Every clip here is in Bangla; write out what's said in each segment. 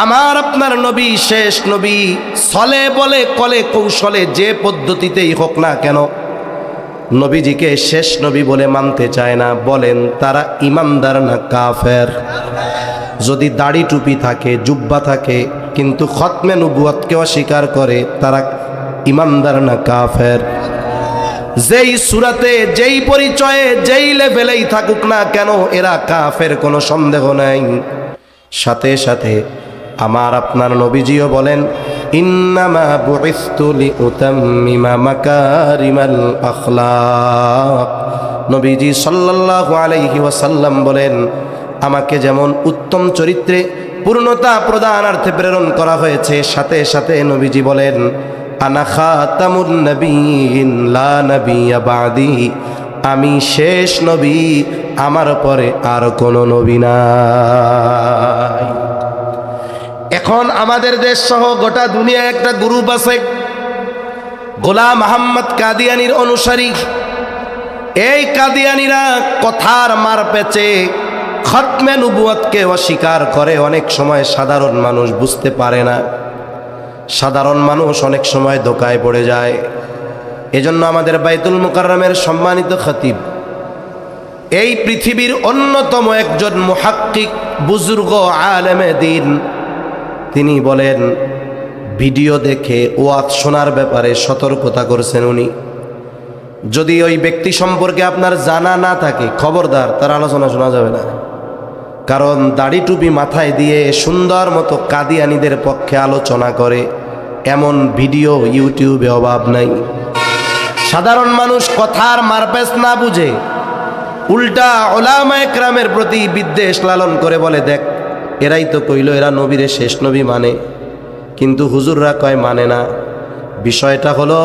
আমার আপনার নবী শেষ নবী, ছলে বলে কলে কৌশলে যে পদ্ধতিতেই হোক না কেন নবীজিকে শেষ নবী বলে মানতে চায় না। বলেন তারা ইমানদার না কাফের? যদি দাড়ি টুপি থাকে, জুব্বা থাকে, কিন্তু খতমে নবুয়তকে অস্বীকার করে, তারা ইমানদার না কাফের? যেই সূরাতে, যেই পরিচয়ে, যেই লেভেলেই থাকুক না কেন এরা কাফের, কোনো সন্দেহ নাই। সাথে সাথে আমার আপনার নবীজিও বলেন, ইন্নামা বুইসতু লিউতাম্মিমা মাকারিমাল আখলাক। নবীজি সাল্লাল্লাহু আলাইহি ওয়াসাল্লাম বলেন, আমাকে যেমন উত্তম চরিত্রে পূর্ণতা প্রদানার্থে প্রেরণ করা হয়েছে, সাথে সাথে নবীজি বলেন, আনা খাতামুন নবিয়্যিন লা নাবিয়্যা বাদি, আমি শেষ নবী, আমার পরে আর কোনো নবী নাই। এখন আমাদের দেশ সহ গোটা দুনিয়া একটা গ্রুপ আছে, গোলাম মোহাম্মদ কাদিয়ানির অনুসারী। এই কাদিয়ানিরা কথার মার পেচে খতমে নবুয়তকে অস্বীকার করে। অনেক সময় সাধারণ মানুষ বুঝতে পারে না, সাধারণ মানুষ অনেক সময় ধোঁকায় পড়ে যায়। এজন্য আমাদের বাইতুল মুকাররমের সম্মানিত খতিব, এই পৃথিবীর অন্যতম একজন মুহাক্কিক বুজুর্গ আলেমে দ্বীন, তিনি বলেন, ভিডিও দেখে ওয়াজ শোনার ব্যাপারে সতর্কতা করেছেন উনি। যদি ওই ব্যক্তি সম্পর্কে আপনার জানা না থাকে, খবরদার, তার আলোচনা শোনা যাবে না। কারণ দাড়ি টুপি মাথায় দিয়ে সুন্দর মতো কাদিয়ানীদের পক্ষে আলোচনা করে এমন ভিডিও ইউটিউবে অভাব নাই। সাধারণ মানুষ কথার মারপেচ না বুঝে উল্টা উলামায়ে কেরামের প্রতি বিদ্বেষ লালন করে বলে, দেখ এরাই তো কইল এরা নবীরে শেষ নবী মানে, কিন্তু হুজুররা কয় মানে না। বিষয়টা হলো,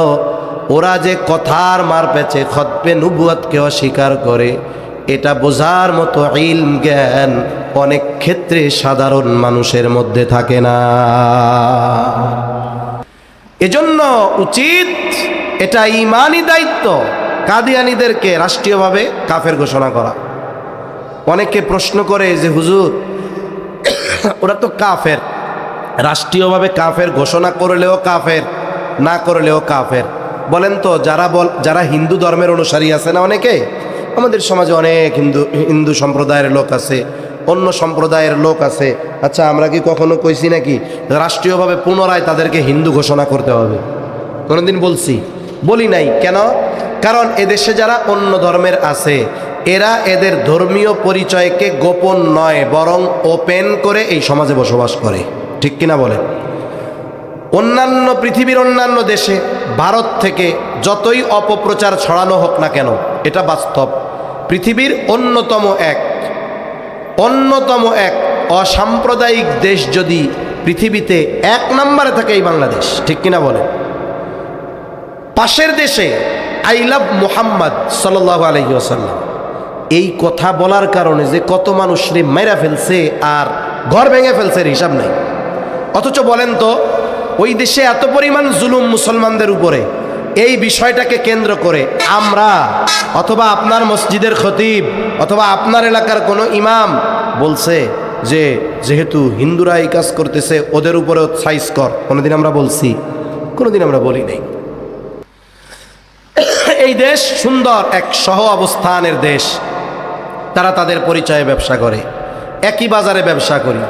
ওরা যে কথার মার পেছে খতমে নবুয়তকে অস্বীকার করে, এটা বোঝার মতো ইলম জ্ঞান অনেক ক্ষেত্রে সাধারণ মানুষের মধ্যে থাকে না। এজন্য উচিত, এটা ঈমানি দায়িত্ব, কাদিয়ানীদেরকে রাষ্ট্রীয়ভাবে কাফের ঘোষণা করা। অনেকে প্রশ্ন করে যে হুজুর ওরা তো কাফের, রাষ্ট্রীয়ভাবে কাফের ঘোষণা করলেও কাফের, না করলেও কাফের। বলেন তো, যারা হিন্দু ধর্মের অনুসারী আছে না অনেকে, আমাদের সমাজে অনেক হিন্দু সম্প্রদায়ের লোক আছে, অন্য সম্প্রদায়ের লোক আছে। আচ্ছা, আমরা কি কখনো কইছি নাকি রাষ্ট্রীয়ভাবে পুনরায় তাদেরকে হিন্দু ঘোষণা করতে হবে? কোনোদিন বলছি? বলি নাই। কেন? কারণ এদেশে যারা অন্য ধর্মের আছে, এরা এদের ধর্মীয় পরিচয়কে গোপন নয় বরং ওপেন করে এই সমাজে বসবাস করে। ঠিক কিনা বলেন? অন্যান্য পৃথিবীর অন্যান্য দেশে, ভারত থেকে যতই অপপ্রচার ছড়ানো হোক না কেন, এটা বাস্তব, পৃথিবীর অন্যতম এক অসাম্প্রদায়িক দেশ যদি পৃথিবীতে 1 নম্বরে থাকে এই বাংলাদেশ। ঠিক কিনা বলেন? পাশের দেশে আই লাভ মুহাম্মদ সাল্লাল্লাহু আলাইহি ওয়াসাল্লাম, এই কথা বলার কারণে যে কত মানুষরে মেরা ফেলছে আর ঘর ভেঙে ফেলছে হিসাব নাই। অথচ বলেন তো, ওই দেশে এত পরিমাণ জুলুম মুসলমানদের উপরে, এই বিষয়টাকে কেন্দ্র করে আমরা অথবা আপনার মসজিদের খতিব অথবা আপনার এলাকার কোনো ইমাম বলছে যে যেহেতু হিন্দুরা এই কাজ করতেছে ওদের উপরেও সাইজ কর। কোনোদিন আমরা বলছি? কোনোদিন আমরা বলি নাই। এই দেশ সুন্দর এক সহ অবস্থানের দেশ, তারা তাদের পরিচয়ে ব্যবসা করে, একই বাজারে ব্যবসা করি।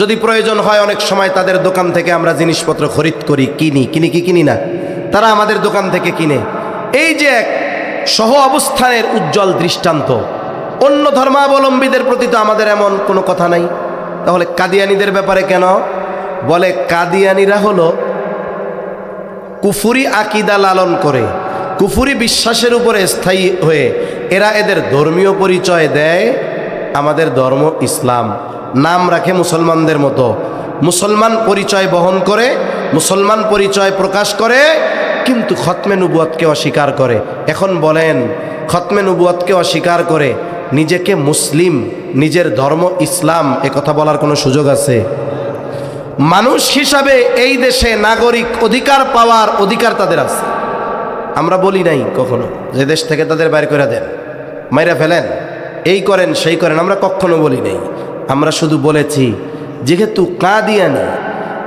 যদি প্রয়োজন হয় অনেক সময় তাদের দোকান থেকে আমরা জিনিসপত্র খরিদ করি, কিনি না, তারা আমাদের দোকান থেকে কিনে। এই যে এক সহ অবস্থানের উজ্জ্বল দৃষ্টান্ত। অন্য ধর্মাবলম্বীদের প্রতি তো আমাদের এমন কোনো কথা নাই। তাহলে কাদিয়ানীদের ব্যাপারে কেন বলে? কাদিয়ানীরা হলো কুফুরি আকিদা লালন করে, কুফুরি বিশ্বাসের উপরে স্থায়ী হয়ে এরা এদের ধর্মীয় পরিচয় দেয় আমাদের ধর্ম ইসলাম, নাম রাখে মুসলমানদের মতো, মুসলমান পরিচয় বহন করে, মুসলমান পরিচয় প্রকাশ করে, কিন্তু খতমে নবুয়তকে অস্বীকার করে। এখন বলেন, খতমে নবুয়তকে অস্বীকার করে নিজেকে মুসলিম, নিজের ধর্ম ইসলাম এ কথা বলার কোনো সুযোগ আছে? মানুষ হিসাবে এই দেশে নাগরিক অধিকার পাওয়ার অধিকার তাদের আছে। আমরা বলি নাই কখনো যে দেশ থেকে তাদের বাইর করে দেন, মাইরা ফেলেন, এই করেন সেই করেন, আমরা কখনো বলি নাই। আমরা শুধু বলেছি যেহেতু কাদিয়ানি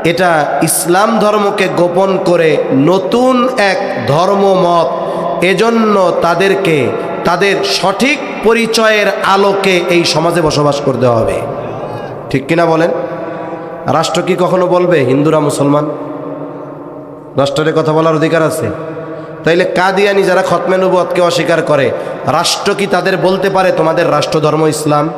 এটা ইসলাম ধর্মকে গোপন করে নতুন এক ধর্মমত, এজন্য তাদেরকে তাদের সঠিক পরিচয়ের আলোকে এই সমাজে বসবাস করতে হবে। ঠিক কিনা বলেন? রাষ্ট্র কি কখনো বলবে হিন্দুরা মুসলমান? রাষ্ট্রের কথা বলার অধিকার আছে? তাইলে কাদিয়ানি যারা খতমে নবুয়তকে অস্বীকার করে, রাষ্ট্র কি তাদের বলতে পারে তোমাদের রাষ্ট্র ধর্ম ইসলাম?